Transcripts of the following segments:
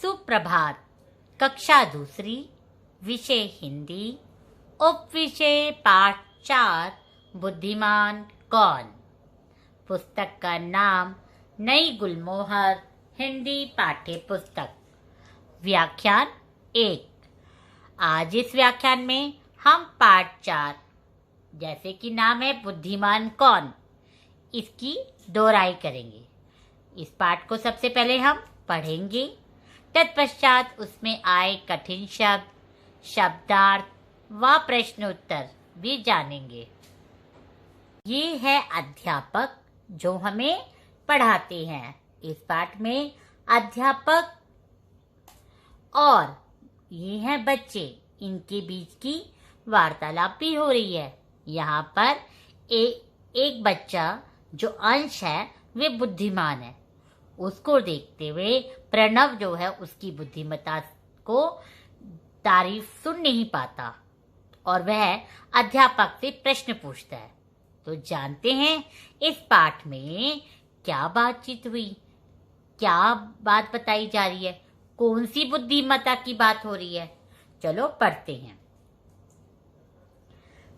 सुप्रभात। कक्षा दूसरी, विषय हिंदी, उपविषय पाठ 4, बुद्धिमान कौन। पुस्तक का नाम नई गुलमोहर हिंदी पाठ्य पुस्तक। व्याख्यान 1। आज इस व्याख्यान में हम पाठ 4, जैसे कि नाम है बुद्धिमान कौन, इसकी दोहराई करेंगे। इस पाठ को सबसे पहले हम पढ़ेंगे, तत्पश्चात उसमें आए कठिन शब्द, शब्दार्थ व प्रश्न उत्तर भी जानेंगे। ये है अध्यापक जो हमें पढ़ाते हैं। इस पाठ में अध्यापक और ये हैं बच्चे, इनके बीच की वार्तालाप भी हो रही है। यहाँ पर एक बच्चा जो अंश है वे बुद्धिमान है, उसको देखते हुए प्रणव जो है उसकी बुद्धिमत्ता को तारीफ सुन नहीं पाता और वह अध्यापक से प्रश्न पूछता है। तो जानते हैं इस पाठ में क्या बातचीत हुई, क्या बात बताई जा रही है, कौन सी बुद्धिमत्ता की बात हो रही है। चलो पढ़ते हैं।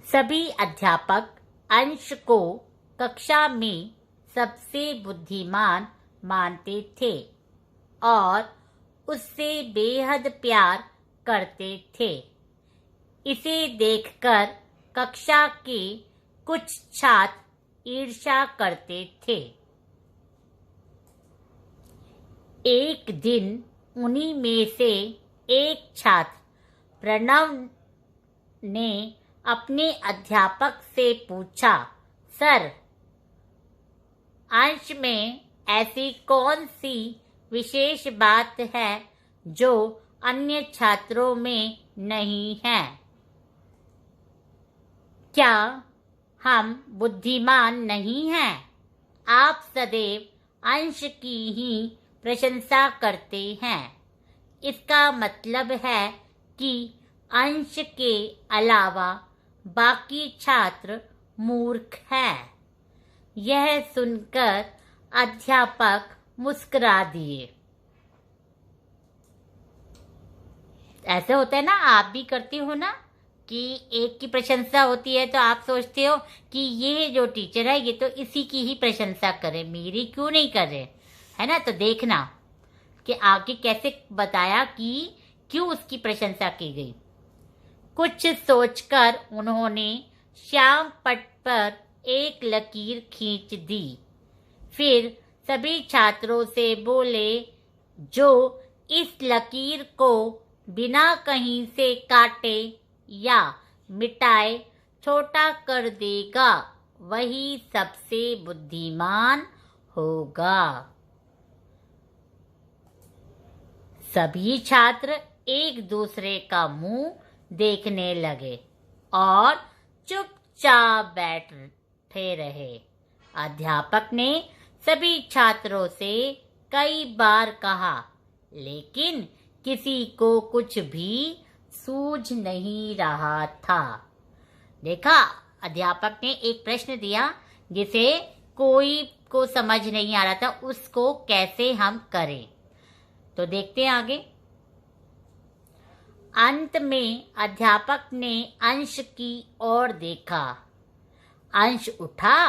सभी अध्यापक अंश को कक्षा में सबसे बुद्धिमान मानते थे और उससे बेहद प्यार करते थे। इसे देखकर कक्षा के कुछ छात्र ईर्ष्या करते थे। एक दिन उन्हीं में से एक छात्र प्रणव ने अपने अध्यापक से पूछा, सर, अंश में ऐसी कौन सी विशेष बात है जो अन्य छात्रों में नहीं है? क्या हम बुद्धिमान नहीं हैं? आप सदैव अंश की ही प्रशंसा करते हैं। इसका मतलब है कि अंश के अलावा बाकी छात्र मूर्ख हैं। यह सुनकर अध्यापक मुस्कुरा दिए। ऐसे होता है ना, आप भी करते हो ना कि एक की प्रशंसा होती है तो आप सोचते हो कि ये जो टीचर है ये तो इसी की ही प्रशंसा करे, मेरी क्यों नहीं कर रहे, है ना। तो देखना कि आगे कैसे बताया कि क्यों उसकी प्रशंसा की गई। कुछ सोचकर उन्होंने श्याम पट पर एक लकीर खींच दी। फिर सभी छात्रों से बोले, जो इस लकीर को बिना कहीं से काटे या मिटाए छोटा कर देगा वही सबसे बुद्धिमान होगा। सभी छात्र एक दूसरे का मुंह देखने लगे और चुपचाप बैठे रहे। अध्यापक ने सभी छात्रों से कई बार कहा, लेकिन किसी को कुछ भी सूझ नहीं रहा था। देखा, अध्यापक ने एक प्रश्न दिया जिसे कोई को समझ नहीं आ रहा था, उसको कैसे हम करें। तो देखते हैं आगे। अंत में अध्यापक ने अंश की ओर देखा। अंश उठा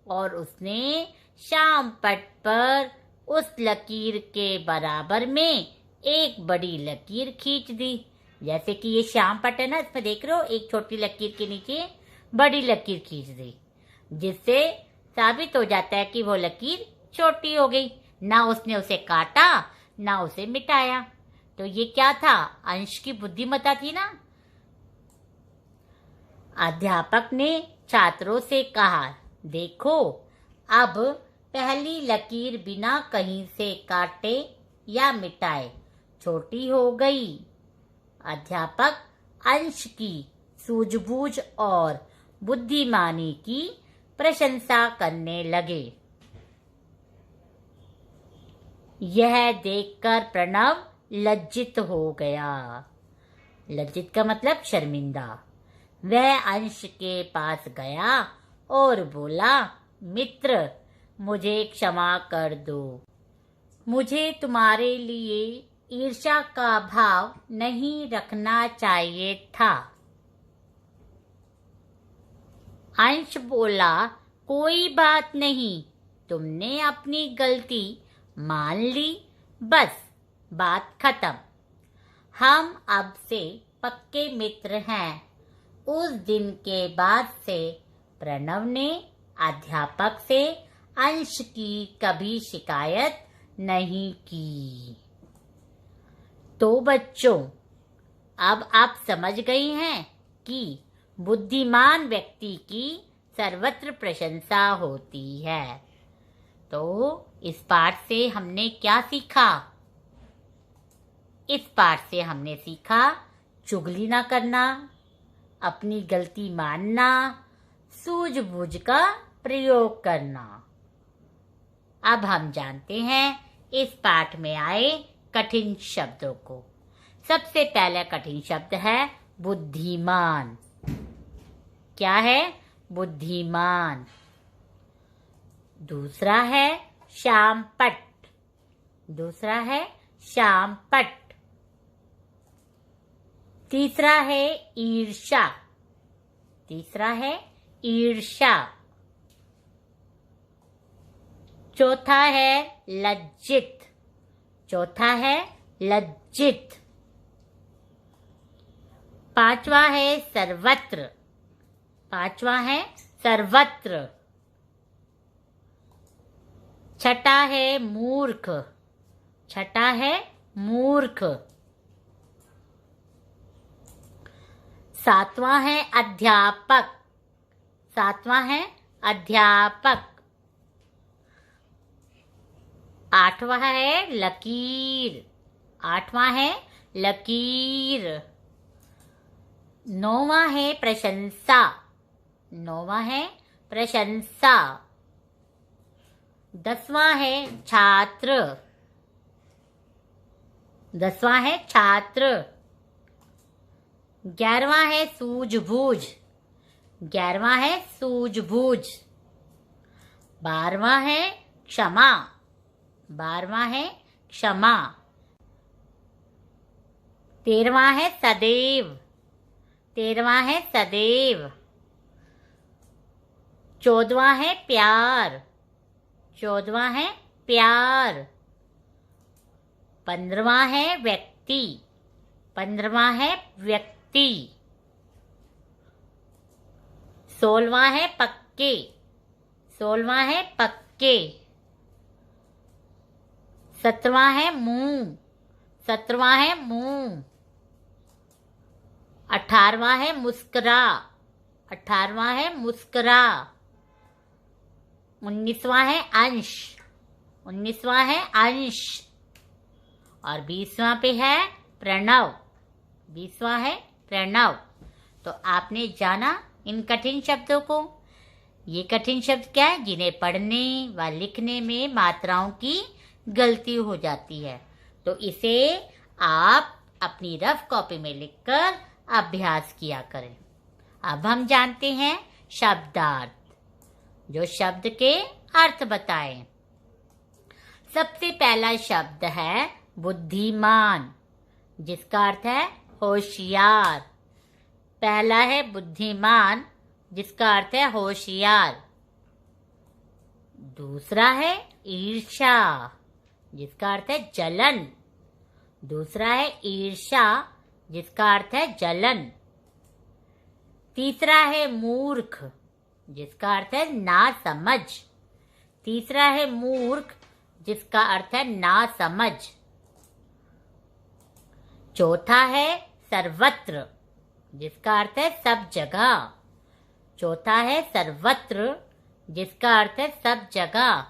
और उसने श्याम पट पर उस लकीर के बराबर में एक बड़ी लकीर खींच दी। जैसे कि ये श्याम पट है ना, इसमें देख रहे हो, एक छोटी लकीर के नीचे बड़ी लकीर खींच दी, जिससे साबित हो जाता है कि वो लकीर छोटी हो गई। ना उसने उसे काटा ना उसे मिटाया। तो ये क्या था? अंश की बुद्धिमत्ता थी ना। अध्यापक ने छात्रों से कहा, देखो, अब पहली लकीर बिना कहीं से काटे या मिटाए छोटी हो गई। अध्यापक अंश की सूझबूझ और बुद्धिमानी की प्रशंसा करने लगे। यह देखकर प्रणव लज्जित हो गया। लज्जित का मतलब शर्मिंदा। वह अंश के पास गया और बोला, मित्र, मुझे क्षमा कर दो। मुझे तुम्हारे लिए ईर्ष्या का भाव नहीं रखना चाहिए था। अंश बोला, कोई बात नहीं, तुमने अपनी गलती मान ली, बस बात खत्म। हम अब से पक्के मित्र हैं। उस दिन के बाद से प्रणव ने अध्यापक से अंश की कभी शिकायत नहीं की। तो बच्चों, अब आप समझ गए हैं कि बुद्धिमान व्यक्ति की सर्वत्र प्रशंसा होती है। तो इस पाठ से हमने क्या सीखा? इस पाठ से हमने सीखा चुगली ना करना, अपनी गलती मानना, सूझबूझ का प्रयोग करना। अब हम जानते हैं इस पाठ में आए कठिन शब्दों को। सबसे पहला कठिन शब्द है बुद्धिमान। क्या है? बुद्धिमान। दूसरा है शामपट। दूसरा है शामपट। तीसरा है ईर्ष्या। तीसरा है ईर्ष्या। चौथा है लज्जित। चौथा है लज्जित। पांचवा है सर्वत्र। पांचवा है सर्वत्र। छठा है मूर्ख। छठा है मूर्ख। सातवां है अध्यापक। सातवां है अध्यापक। आठवां है लकीर। आठवां है लकीर। नौवां है प्रशंसा। नौवां है प्रशंसा। 10वां है छात्र। 10वां है छात्र। 11वां है सूझबूझ। 11वां है सूझबूझ। 12वां है क्षमा। 12वां है क्षमा। 13वां है सदैव। 13वां है सदैव। 14वां है प्यार। 14वां है प्यार। 15वां है व्यक्ति। 15वां है व्यक्ति। 16वां है पक्के। 16वां है पक्के। 17वां है मुंह। 17वां है मुंह। 18वां है मुस्कुरा। 18वां है मुस्कुरा। 19वां है अंश। 19वां है अंश। और 20वां पे है प्रणव। 20वां है प्रणव। तो आपने जाना इन कठिन शब्दों को। ये कठिन शब्द क्या है? जिन्हें पढ़ने व लिखने में मात्राओं की गलती हो जाती है। तो इसे आप अपनी रफ कॉपी में लिखकर अभ्यास किया करें। अब हम जानते हैं शब्दार्थ, जो शब्द के अर्थ बताएं। सबसे पहला शब्द है बुद्धिमान, जिसका अर्थ है होशियार। पहला है बुद्धिमान, जिसका अर्थ है होशियार। दूसरा है ईर्ष्या, जिसका अर्थ है जलन। दूसरा है ईर्ष्या, जिसका अर्थ है जलन। तीसरा है मूर्ख, जिसका अर्थ है नासमझ। तीसरा है मूर्ख, जिसका अर्थ है नासमझ। चौथा है सर्वत्र, जिसका अर्थ है सब जगह। चौथा है सर्वत्र, जिसका अर्थ है सब जगह।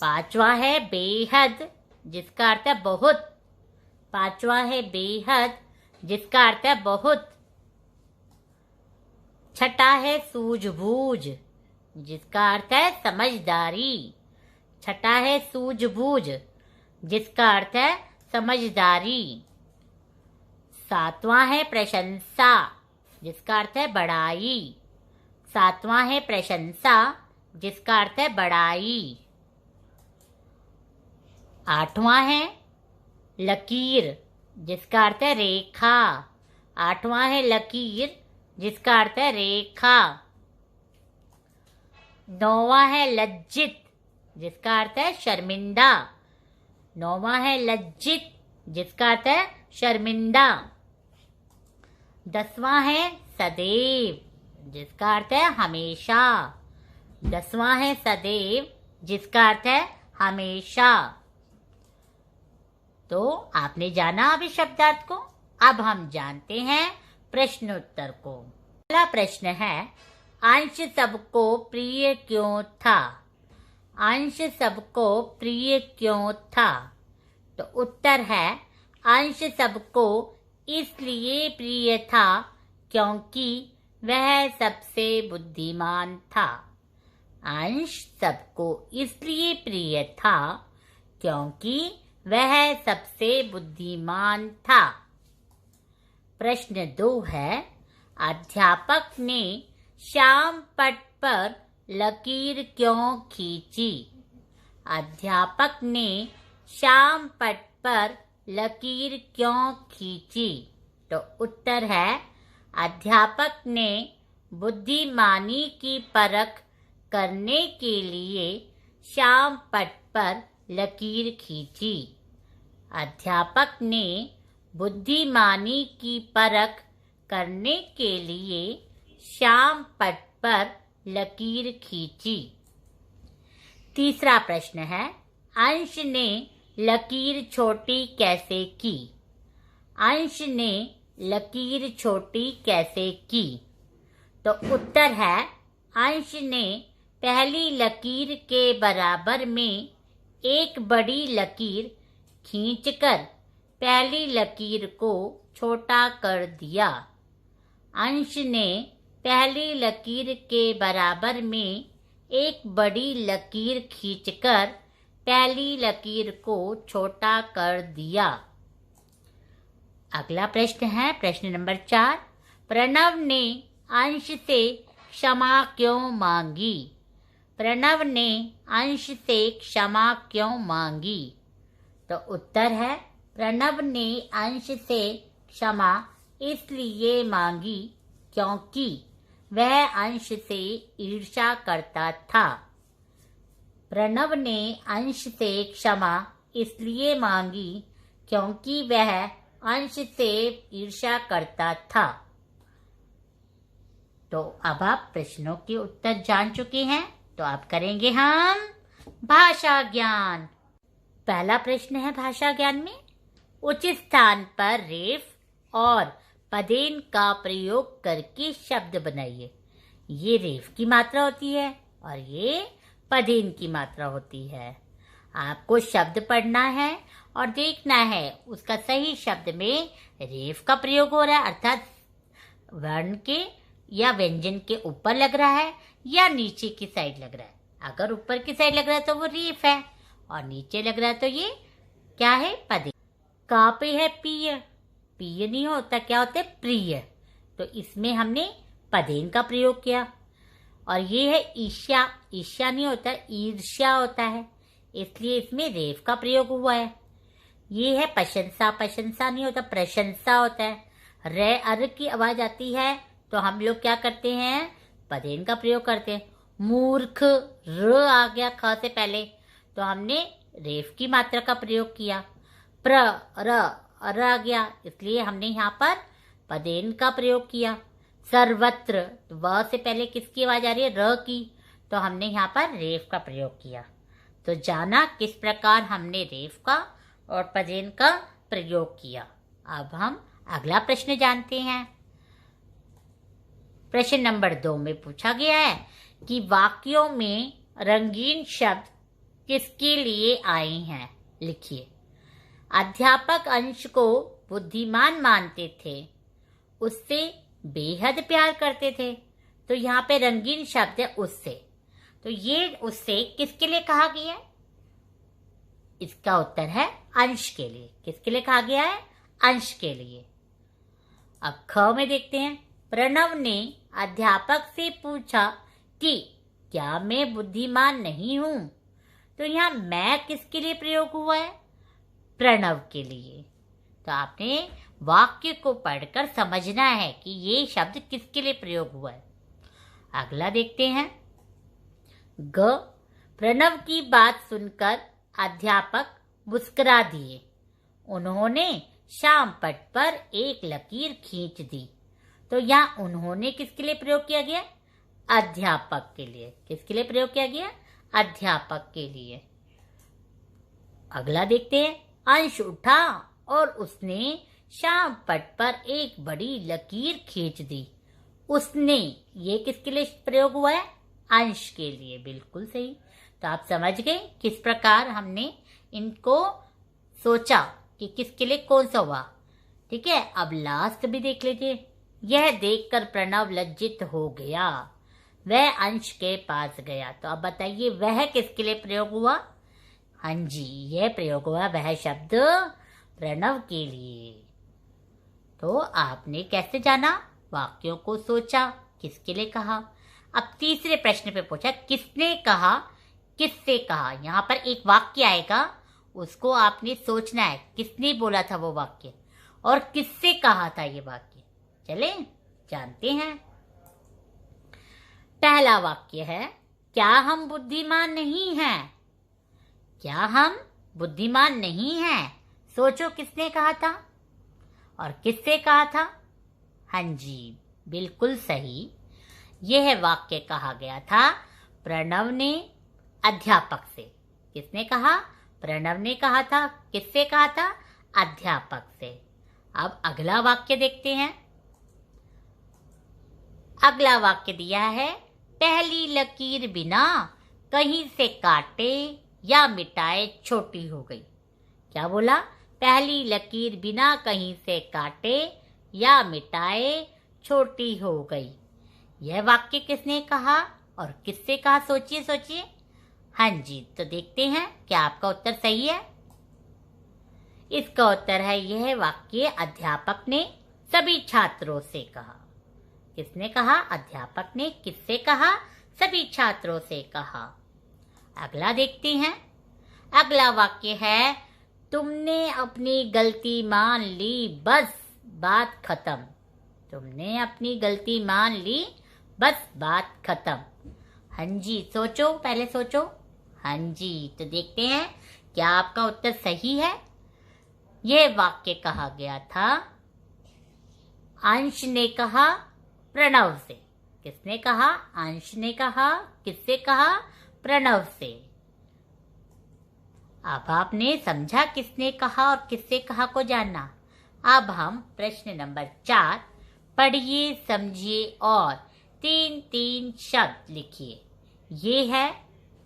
पांचवा है बेहद, जिसका अर्थ है बहुत। पांचवा है बेहद, जिसका अर्थ है बहुत। छठा है सूझबूझ, जिसका अर्थ है समझदारी। छठा है सूझबूझ, जिसका अर्थ है समझदारी। सातवां है प्रशंसा, जिसका अर्थ है बड़ाई। सातवां है प्रशंसा, जिसका अर्थ है बड़ाई। आठवां है लकीर, जिसका अर्थ है रेखा। 8वां है लकीर, जिसका अर्थ है रेखा। 9वां है लज्जित, जिसका अर्थ है शर्मिंदा। 9वां है लज्जित, जिसका अर्थ है शर्मिंदा। 10वां है सदैव, जिसका अर्थ है हमेशा। 10वां है सदैव, जिसका अर्थ है हमेशा। तो आपने जाना अभी शब्दार्थ को। अब हम जानते हैं प्रश्नोत्तर को। पहला प्रश्न है, अंश सबको प्रिय क्यों था? अंश सबको प्रिय क्यों था? तो उत्तर है, अंश सबको इसलिए प्रिय था क्योंकि वह सबसे बुद्धिमान था। अंश सबको इसलिए प्रिय था क्योंकि वह सबसे बुद्धिमान था। प्रश्न 2 है, अध्यापक ने श्याम पट पर लकीर क्यों खींची? अध्यापक ने श्याम पट पर लकीर क्यों खींची? तो उत्तर है, अध्यापक ने बुद्धिमानी की परख करने के लिए श्याम पट पर लकीर खींची। अध्यापक ने बुद्धिमानी की परख करने के लिए श्याम पट पर लकीर खींची। तीसरा प्रश्न है, अंश ने लकीर छोटी कैसे की? अंश ने लकीर छोटी कैसे की? तो उत्तर है, अंश ने पहली लकीर के बराबर में एक बड़ी लकीर खींचकर पहली लकीर को छोटा कर दिया। अंश ने पहली लकीर के बराबर में एक बड़ी लकीर खींचकर पहली लकीर को छोटा कर दिया। अगला प्रश्न है प्रश्न नंबर 4। प्रणव ने अंश से क्षमा क्यों मांगी? प्रणव ने अंश से क्षमा क्यों मांगी? तो उत्तर है, प्रणव ने अंश से क्षमा इसलिए मांगी क्योंकि वह अंश से ईर्ष्या करता था। प्रणव ने अंश से क्षमा इसलिए मांगी क्योंकि वह अंश से ईर्ष्या करता था। तो अब आप प्रश्नों के उत्तर जान चुके हैं, तो अब करेंगे हम भाषा ज्ञान। पहला प्रश्न है भाषा ज्ञान में, उचित स्थान पर रेफ और पदेन का प्रयोग करके शब्द बनाइए। ये रेफ की मात्रा होती है और ये पदेन की मात्रा होती है। आपको शब्द पढ़ना है और देखना है उसका सही शब्द में रेफ का प्रयोग हो रहा है, अर्थात वर्ण के या व्यंजन के ऊपर लग रहा है या नीचे की साइड लग रहा है। अगर ऊपर की साइड लग रहा है तो वो रेफ है और नीचे लग रहा है तो ये क्या है? पदेन। का पे है पिय, पिय नहीं होता, क्या होता है? प्रिय। तो इसमें हमने पदेन का प्रयोग किया। और ये है ईर्ष्या, ईर्ष्या नहीं होता, ईर्ष्या होता है, इसलिए इसमें रेफ का प्रयोग हुआ है। ये है प्रशंसा, प्रशंसा नहीं होता, प्रशंसा होता है। रे अर की आवाज आती है तो हम लोग क्या करते हैं? पदेन का प्रयोग करते हैं। मूर्ख, र आ गया ख से पहले तो हमने रेफ की मात्रा का प्रयोग किया। प्र र आ गया इसलिए हमने यहाँ पर पदेन का प्रयोग किया। सर्वत्र, व से पहले किसकी आवाज आ रही है? र की, तो हमने यहाँ पर रेफ का प्रयोग किया। तो जाना किस प्रकार हमने रेफ का और पदेन का प्रयोग किया। अब हम अगला प्रश्न जानते हैं। प्रश्न नंबर 2 में पूछा गया है कि वाक्यों में रंगीन शब्द किसके लिए आए हैं? लिखिए। अध्यापक अंश को बुद्धिमान मानते थे, उससे बेहद प्यार करते थे। तो यहाँ पे रंगीन शब्द है उससे, तो ये उससे किसके लिए कहा गया है? इसका उत्तर है अंश के लिए। किसके लिए कहा गया है? अंश के लिए। अब ख में देखते हैं। प्रणव ने अध्यापक से पूछा कि क्या मैं बुद्धिमान नहीं हूं? तो यहाँ मैं किसके लिए प्रयोग हुआ है? प्रणव के लिए। तो आपने वाक्य को पढ़कर समझना है कि ये शब्द किसके लिए प्रयोग हुआ है। अगला देखते हैं। ग, प्रणव की बात सुनकर अध्यापक मुस्कुरा दिए। उन्होंने श्याम पट पर एक लकीर खींच दी। तो यहाँ उन्होंने किसके लिए प्रयोग किया गया? अध्यापक के लिए। किसके लिए प्रयोग किया गया? अध्यापक के लिए। अगला देखते हैं। अंश उठा और उसने श्याम पट पर एक बड़ी लकीर खींच दी। उसने, ये किसके लिए प्रयोग हुआ है? अंश के लिए। बिल्कुल सही। तो आप समझ गए किस प्रकार हमने इनको सोचा कि किसके लिए कौन सा हुआ। ठीक है, अब लास्ट भी देख लीजिए। यह देखकर प्रणव लज्जित हो गया। वह अंश के पास गया। तो अब बताइए वह किसके लिए प्रयोग हुआ? हाँ जी, यह प्रयोग हुआ वह शब्द प्रणव के लिए। तो आपने कैसे जाना? वाक्यों को सोचा, किसके लिए कहा। अब तीसरे प्रश्न पे पूछा किसने कहा, किससे कहा। यहाँ पर एक वाक्य आएगा, उसको आपने सोचना है किसने बोला था वो वाक्य और किससे कहा था ये वाक्य। चले जानते हैं। पहला वाक्य है, क्या हम बुद्धिमान नहीं हैं? क्या हम बुद्धिमान नहीं हैं? सोचो किसने कहा था और किससे कहा था। हाँ जी, बिल्कुल सही। यह वाक्य कहा गया था प्रणव ने अध्यापक से। किसने कहा? प्रणव ने कहा था। किससे कहा था? अध्यापक से। अब अगला वाक्य देखते हैं। अगला वाक्य दिया है, पहली लकीर बिना कहीं से काटे या मिटाए छोटी हो गई। क्या बोला? पहली लकीर बिना कहीं से काटे या मिटाए छोटी हो गई। यह वाक्य किसने कहा और किससे कहा? सोचिए सोचिए। हाँ जी, तो देखते हैं क्या आपका उत्तर सही है। इसका उत्तर है, यह वाक्य अध्यापक ने सभी छात्रों से कहा। किसने कहा? अध्यापक ने। किससे कहा? सभी छात्रों से कहा। अगला देखते हैं। अगला वाक्य है, तुमने अपनी गलती मान ली, बस बात खत्म। तुमने अपनी गलती मान ली, बस बात खत्म। हाँ जी, सोचो, पहले सोचो। हाँ जी, तो देखते हैं क्या आपका उत्तर सही है। यह वाक्य कहा गया था, अंश ने कहा प्रणव से। किसने कहा? अंश ने कहा। किससे कहा? प्रणव से। अब आपने समझा किसने कहा और किससे कहा को जानना। अब हम प्रश्न नंबर 4, पढ़िए, समझिए और 3-3 शब्द लिखिए। ये है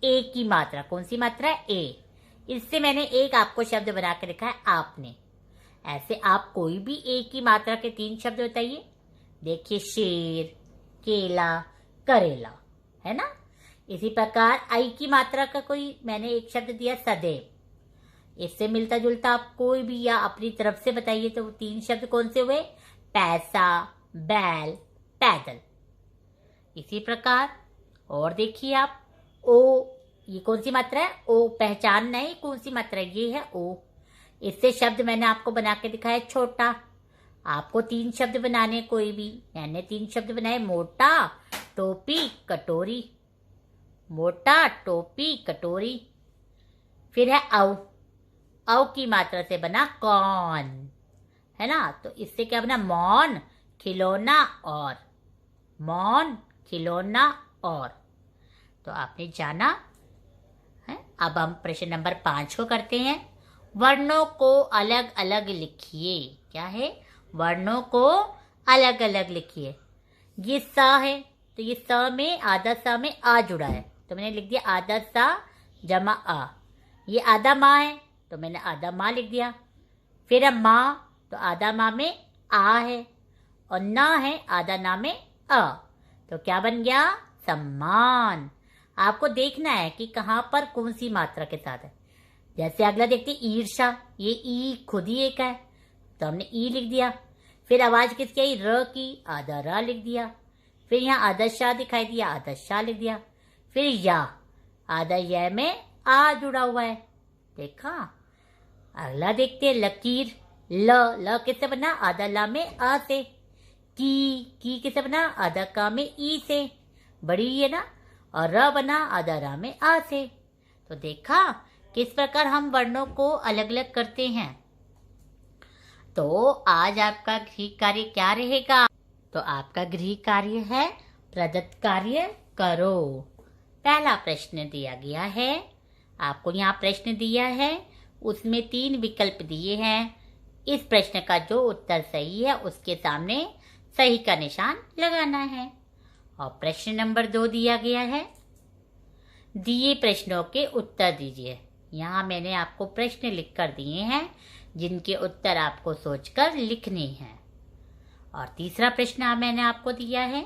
ए की मात्रा। कौन सी मात्रा है? ए। इससे मैंने एक आपको शब्द बना के लिखा है आपने। ऐसे आप कोई भी ए की मात्रा के 3 शब्द बताइए। देखिए, शेर, केला, करेला, है ना। इसी प्रकार आई की मात्रा का कोई मैंने एक शब्द दिया, सदैव। इससे मिलता जुलता आप कोई भी या अपनी तरफ से बताइए। तो 3 शब्द कौन से हुए? पैसा, बैल, पैदल। इसी प्रकार और देखिए आप, ओ, ये कौन सी मात्रा है? ओ। पहचानना है कौन सी मात्रा है? ये है ओ। इससे शब्द मैंने आपको बना के दिखाया छोटा। आपको 3 शब्द बनाने, कोई भी। मैंने 3 शब्द बनाए, मोटा, टोपी, कटोरी। मोटा, टोपी, कटोरी। फिर है औ। औ की मात्रा से बना कौन, है ना। तो इससे क्या बना? मौन, खिलौना और। मौन, खिलौना और। तो आपने जाना है। अब हम प्रश्न नंबर 5 को करते हैं। वर्णों को अलग अलग लिखिए। क्या है? वर्णों को अलग अलग लिखिए। ये स है, तो ये स में, आधा स में आ जुड़ा है, तो मैंने लिख दिया आधा सा जमा आ। ये आधा माँ है, तो मैंने आधा माँ लिख दिया। फिर है माँ, तो आधा माँ में आ है, और ना है, आधा ना में अ। तो क्या बन गया? सम्मान। आपको देखना है कि कहाँ पर कौन सी मात्रा के साथ है। जैसे अगला देखते ईर्षा। ये ई खुद ही एक है, तो हमने ई लिख दिया। फिर आवाज किसकी आई? र की, आधा रा लिख दिया। फिर यहाँ आधा शाह दिखाई दिया, आधा शाह लिख दिया। फिर या, आधा या में आ जुड़ा हुआ है, देखा। अगला देखते हैं लकीर। ल, ल किससे बना? आधा ला में आ से। की किससे बना? आधा का में ई से, बड़ी है ना। और र बना आधा रा में आ से। तो देखा किस प्रकार हम वर्णों को अलग अलग करते हैं। तो आज आपका गृह कार्य क्या रहेगा? तो आपका गृह कार्य है प्रदत्त कार्य करो। पहला प्रश्न दिया गया है, आपको यहाँ प्रश्न दिया है, उसमें 3 विकल्प दिए हैं। इस प्रश्न का जो उत्तर सही है उसके सामने सही का निशान लगाना है। और प्रश्न नंबर 2 दिया गया है, दिए प्रश्नों के उत्तर दीजिए। यहाँ मैंने आपको प्रश्न लिख कर दिए हैं जिनके उत्तर आपको सोचकर लिखने हैं। और तीसरा प्रश्न मैंने आपको दिया है,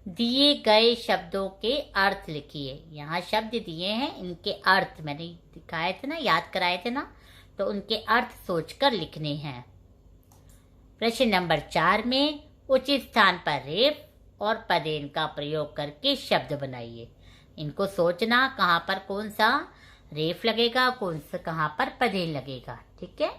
दिए गए शब्दों के अर्थ लिखिए। यहाँ शब्द दिए हैं, इनके अर्थ मैंने दिखाए थे ना, याद कराए थे ना, तो उनके अर्थ सोचकर लिखने हैं। प्रश्न नंबर 4 में उचित स्थान पर रेफ और पदेन का प्रयोग करके शब्द बनाइए। इनको सोचना कहाँ पर कौन सा रेफ लगेगा, कौन सा कहाँ पर पदेन लगेगा। ठीक है।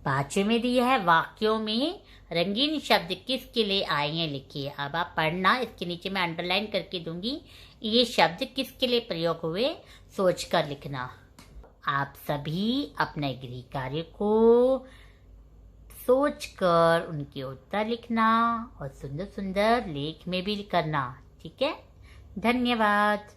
5वें में दिया है, वाक्यों में रंगीन शब्द किसके लिए आए हैं लिखिए। अब आप पढ़ना, इसके नीचे मैं अंडरलाइन करके दूंगी, ये शब्द किसके लिए प्रयोग हुए सोचकर लिखना। आप सभी अपने गृह कार्य को सोचकर उनके उत्तर लिखना और सुंदर सुंदर लेख में भी करना। ठीक है। धन्यवाद।